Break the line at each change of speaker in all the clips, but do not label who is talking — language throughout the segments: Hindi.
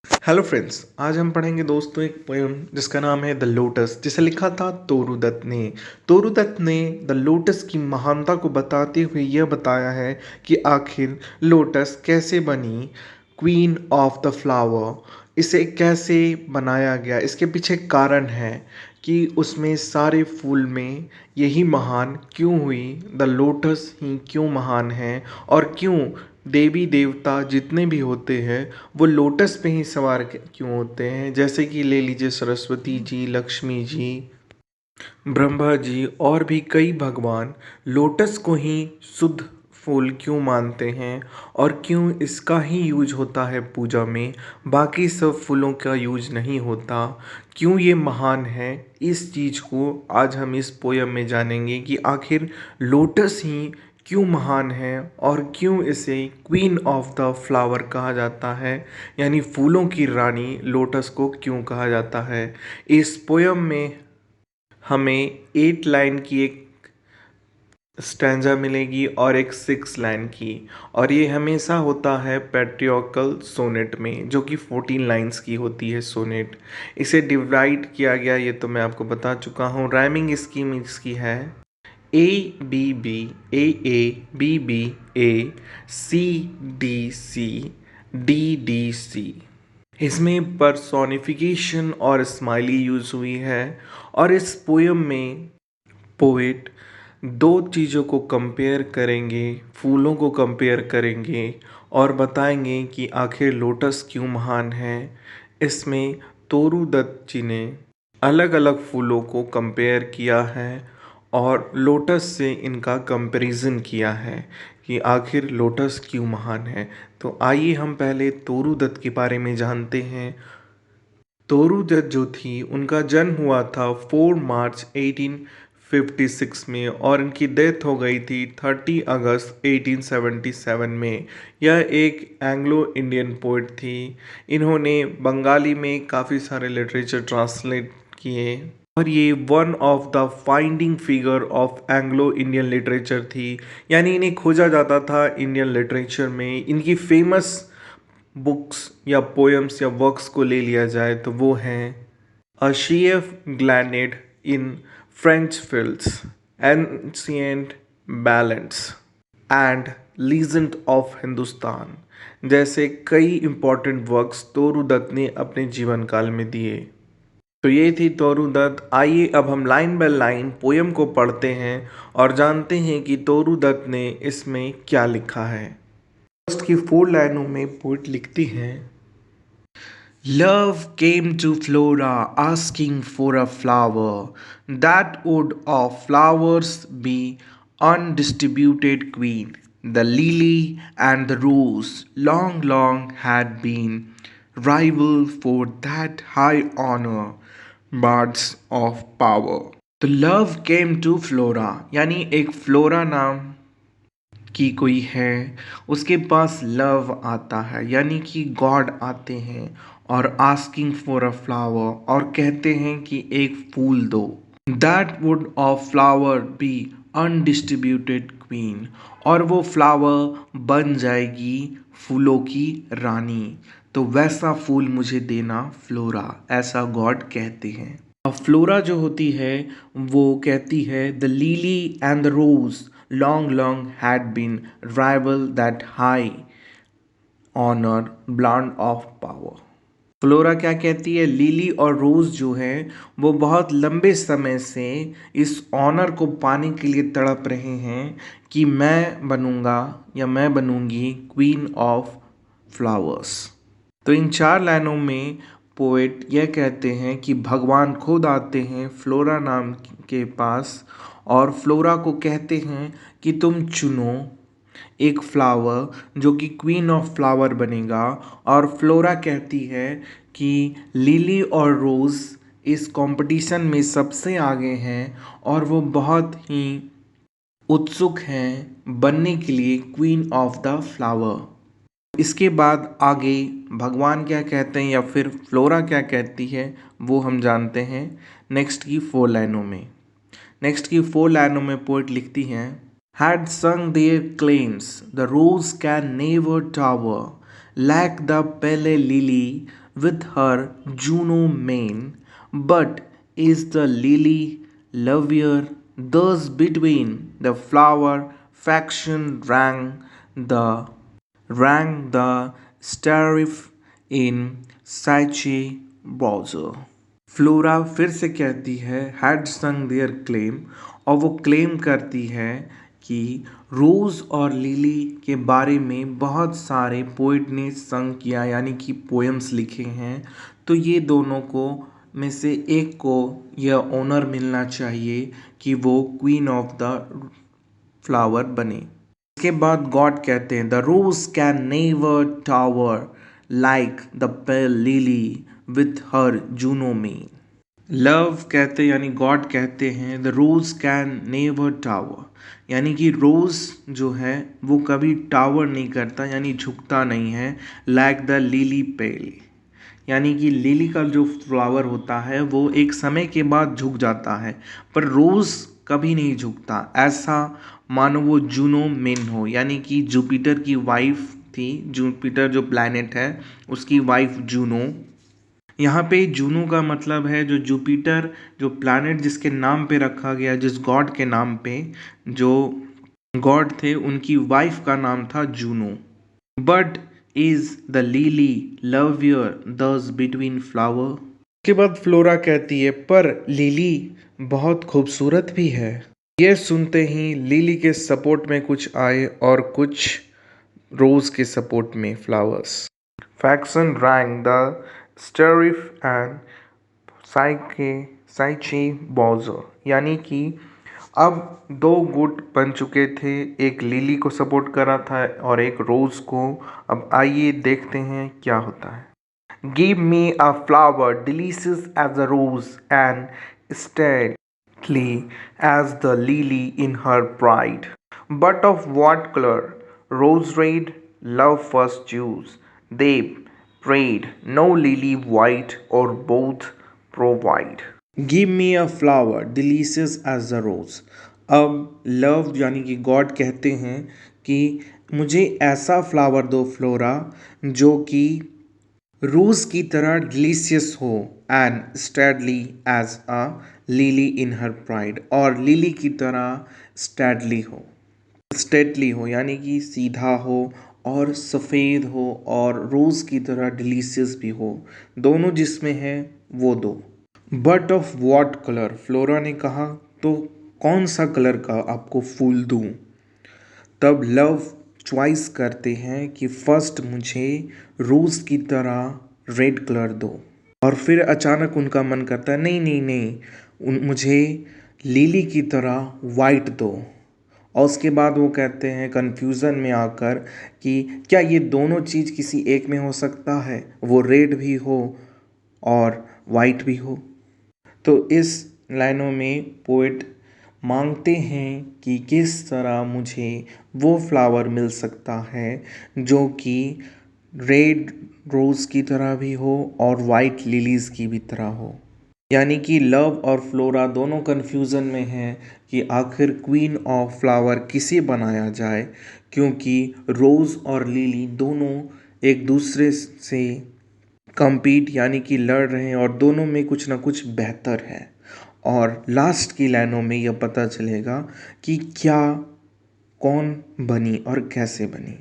हेलो फ्रेंड्स, आज हम पढ़ेंगे दोस्तों एक पोयम जिसका नाम है द लोटस, जिसे लिखा था तोरू दत्त ने। तोरू दत्त ने द लोटस की महानता को बताते हुए यह बताया है कि आखिर लोटस कैसे बनी क्वीन ऑफ द फ्लावर, इसे कैसे बनाया गया, इसके पीछे कारण है कि उसमें सारे फूल में यही महान क्यों हुई, द लोटस ही क्यों महान है और क्यों देवी देवता जितने भी होते हैं वो लोटस पे ही सवार क्यों होते हैं। जैसे कि ले लीजिए सरस्वती जी, लक्ष्मी जी, ब्रह्मा जी और भी कई भगवान लोटस को ही शुद्ध फूल क्यों मानते हैं और क्यों इसका ही यूज होता है पूजा में, बाकी सब फूलों का यूज नहीं होता, क्यों ये महान है। इस चीज़ को आज हम इस पोयम में जानेंगे कि आखिर लोटस ही क्यों महान है और क्यों इसे क्वीन ऑफ द फ्लावर कहा जाता है, यानी फूलों की रानी लोटस को क्यों कहा जाता है। इस पोयम में हमें 8 लाइन की एक स्टैंजा मिलेगी और एक 6 लाइन की, और ये हमेशा होता है पैट्रियोकल सोनेट में, जो कि 14 लाइन्स की होती है सोनेट। इसे डिवाइड किया गया ये तो मैं आपको बता चुका हूँ। राइमिंग स्कीम इसकी है A B B, A A, B B A, C D C, D D C. इसमें पर्सोनिफिकेशन और स्माइली यूज हुई है, और इस पोयम में पोएट दो चीज़ों को कंपेयर करेंगे, फूलों को कंपेयर करेंगे और बताएंगे कि आखिर लोटस क्यों महान है। इसमें तोरू दत्त जी ने अलग अलग फूलों को कंपेयर किया है और लोटस से इनका कंपैरिजन किया है कि आखिर लोटस क्यों महान है। तो आइए हम पहले तोरू दत्त के बारे में जानते हैं। तोरू दत्त जो थी उनका जन्म हुआ था 4 मार्च 1856 में और इनकी डेथ हो गई थी 30 अगस्त 1877 में। यह एक एंग्लो इंडियन पोइट थी। इन्होंने बंगाली में काफ़ी सारे लिटरेचर ट्रांसलेट किए और ये one of the finding figure of Anglo Indian literature थी, यानी इन्हें खोजा जाता था इंडियन लिटरेचर में। इनकी फेमस बुक्स या पोएम्स या वर्क्स को ले लिया जाए तो वो हैं a sheaf gleaned in French fields, ancient ballads and legend of Hindustan जैसे कई इम्पोर्टेंट वर्क्स तोरू दत्त ने अपने जीवन काल में दिए। तो ये थी तोरू दत्त। आइए अब हम लाइन बाय लाइन पोयम को पढ़ते हैं और जानते हैं कि तोरू दत्त ने इसमें क्या लिखा है। फर्स्ट की 4 लाइनों में पोइट लिखती हैं, Love came to Flora asking for a flower that would of flowers be undistributed queen. The lily and the rose long, long had been rival for that high honor, birds of power. तो लव केम टू फ्लोरा, यानी एक फ्लोरा नाम की कोई है, उसके पास लव आता है, यानी कि गॉड आते हैं और आस्किंग फॉर अ फ्लावर, और कहते हैं कि एक फूल दो। That would of flower be undistributed queen, और वो फ्लावर बन जाएगी फूलों की रानी, तो वैसा फूल मुझे देना फ्लोरा, ऐसा गॉड कहते हैं। अब फ्लोरा जो होती है वो कहती है the lily and the rose long long had been rival that high honour blond of power. Flora क्या कहती है, लिली और रोज जो है वो बहुत लंबे समय से इस ऑनर को पाने के लिए तड़प रहे हैं कि मैं बनूंगा या मैं बनूंगी क्वीन ऑफ फ्लावर्स। तो इन 4 लाइनों में पोएट यह कहते हैं कि भगवान खुद आते हैं फ्लोरा नाम के पास और फ्लोरा को कहते हैं कि तुम चुनो एक फ्लावर जो कि क्वीन ऑफ फ्लावर बनेगा, और फ्लोरा कहती है कि लिली और रोज़ इस कंपटीशन में सबसे आगे हैं और वो बहुत ही उत्सुक हैं बनने के लिए क्वीन ऑफ द फ्लावर। इसके बाद आगे भगवान क्या कहते हैं या फिर फ्लोरा क्या कहती है वो हम जानते हैं नेक्स्ट की 4 लाइनों में। नेक्स्ट की 4 लाइनों में पोइट लिखती हैं, had sung their claims, the rose can never tower like the pale lily, with her Juno mane, but is the lily lovelier? Thus between the flower faction rang the sterif in Psyche browser. Flora फिर से कहती है हैड संग देयर क्लेम, और वो क्लेम करती है कि रोज़ और लिली के बारे में बहुत सारे पोइट ने संग किया, यानी कि पोएम्स लिखे हैं। तो ये दोनों को में से एक को यह ऑनर मिलना चाहिए कि वो क्वीन ऑफ द फ्लावर बने। इसके बाद गॉड कहते हैं the rose can never tower like the pale lily with her Juno में। लव कहते यानी गॉड कहते हैं the rose can never tower, यानी कि रोज जो है वो कभी टावर नहीं करता, यानी झुकता नहीं है। लाइक द लिली पेल, यानी कि लिली का जो फ्लावर होता है वो एक समय के बाद झुक जाता है, पर रोज़ कभी नहीं झुकता। ऐसा मानो वो जूनो मेन हो, यानी कि जुपिटर की वाइफ थी। जुपिटर जो प्लैनेट है उसकी वाइफ जूनो। यहाँ पे जूनो का मतलब है जो जुपिटर जो प्लैनेट जिसके नाम पे रखा गया, जिस गॉड के नाम पे जो गॉड थे उनकी वाइफ का नाम था Juno. But is the lily lovelier thus between flower. उसके बाद फ्लोरा कहती है पर लिली बहुत खूबसूरत भी है। ये सुनते ही लिली के सपोर्ट में कुछ आए और कुछ रोज के सपोर्ट में flowers. Faction rang the strife and Psyche bower, यानी कि अब दो गुट बन चुके थे, एक लिली को सपोर्ट कर रहा था और एक रोज को। अब आइए देखते हैं क्या होता है। Give me a flower delicious as a rose and stately as the lily in her pride. But of what color? Rose red, love first choose. They prayed, no lily white or both provide. Give me a flower delicious as the rose. अब लव यानी कि गॉड कहते हैं कि मुझे ऐसा फ्लावर दो फ्लोरा जो कि रोज की तरह डिलीशियस हो and stately as a lily in her pride, और लिली की तरह स्टेटली हो यानी कि सीधा हो और सफ़ेद हो और रोज़ की तरह डिलीशियस भी हो, दोनों जिसमें है वो दो। But of what colour, flora ने कहा तो कौन सा कलर का आपको फूल दूँ। तब लव चॉइस करते हैं कि फर्स्ट मुझे रोज़ की तरह रेड कलर दो, और फिर अचानक उनका मन करता है नहीं नहीं नहीं मुझे लिली की तरह वाइट दो। और उसके बाद वो कहते हैं कन्फ्यूज़न में आकर कि क्या ये दोनों चीज़ किसी एक में हो सकता है, वो रेड भी हो और वाइट भी हो। तो इस लाइनों में पोइट मांगते हैं कि किस तरह मुझे वो फ्लावर मिल सकता है जो कि रेड रोज़ की तरह भी हो और वाइट लिलीज़ की भी तरह हो। यानी कि लव और फ्लोरा दोनों कन्फ्यूज़न में हैं कि आखिर क्वीन ऑफ फ्लावर किसे बनाया जाए, क्योंकि रोज़ और लिली दोनों एक दूसरे से compete यानी कि लड़ रहे हैं और दोनों में कुछ ना कुछ बेहतर है। और लास्ट की लाइनों में यह पता चलेगा कि क्या कौन बनी और कैसे बनी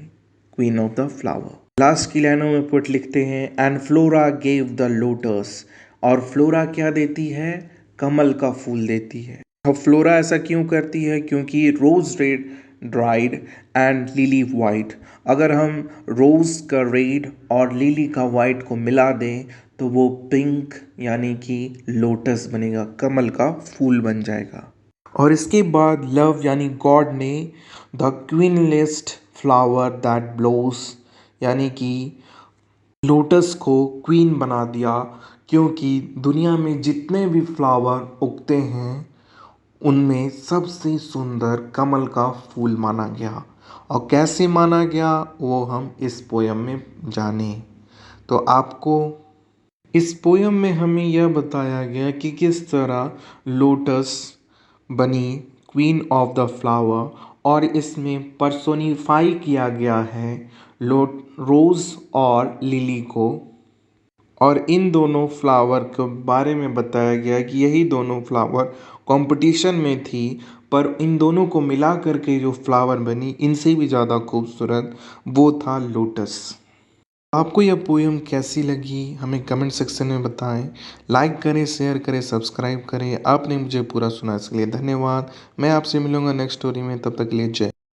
queen of the flower. Last की लाइनों में पोएट लिखते हैं and flora gave the lotus, और फ्लोरा क्या देती है, कमल का फूल देती है। अब फ्लोरा ऐसा क्यों करती है, क्योंकि rose red dried and lily white, अगर हम रोज का रेड और लिली का वाइट को मिला दें तो वो पिंक यानी कि लोटस बनेगा, कमल का फूल बन जाएगा। और इसके बाद लव यानी गॉड ने द क्वीनलेस्ट फ्लावर दैट ब्लोस, यानी कि लोटस को क्वीन बना दिया, क्योंकि दुनिया में जितने भी फ्लावर उगते हैं उनमें सबसे सुंदर कमल का फूल माना गया। और कैसे माना गया वो हम इस पोयम में जाने। तो आपको इस पोयम में हमें यह बताया गया कि किस तरह लोटस बनी क्वीन ऑफ द फ्लावर, और इसमें पर्सोनिफाई किया गया है रोज़ और लिली को। और इन दोनों फ्लावर के बारे में बताया गया कि यही दोनों फ्लावर कंपटीशन में थी, पर इन दोनों को मिला करके जो फ्लावर बनी इनसे भी ज़्यादा खूबसूरत वो था लोटस। आपको यह पोएम कैसी लगी हमें कमेंट सेक्शन में बताएं। लाइक करें, शेयर करें, सब्सक्राइब करें। आपने मुझे पूरा सुना इसके लिए धन्यवाद। मैं आपसे मिलूंगा नेक्स्ट स्टोरी में, तब तक के लिए जय।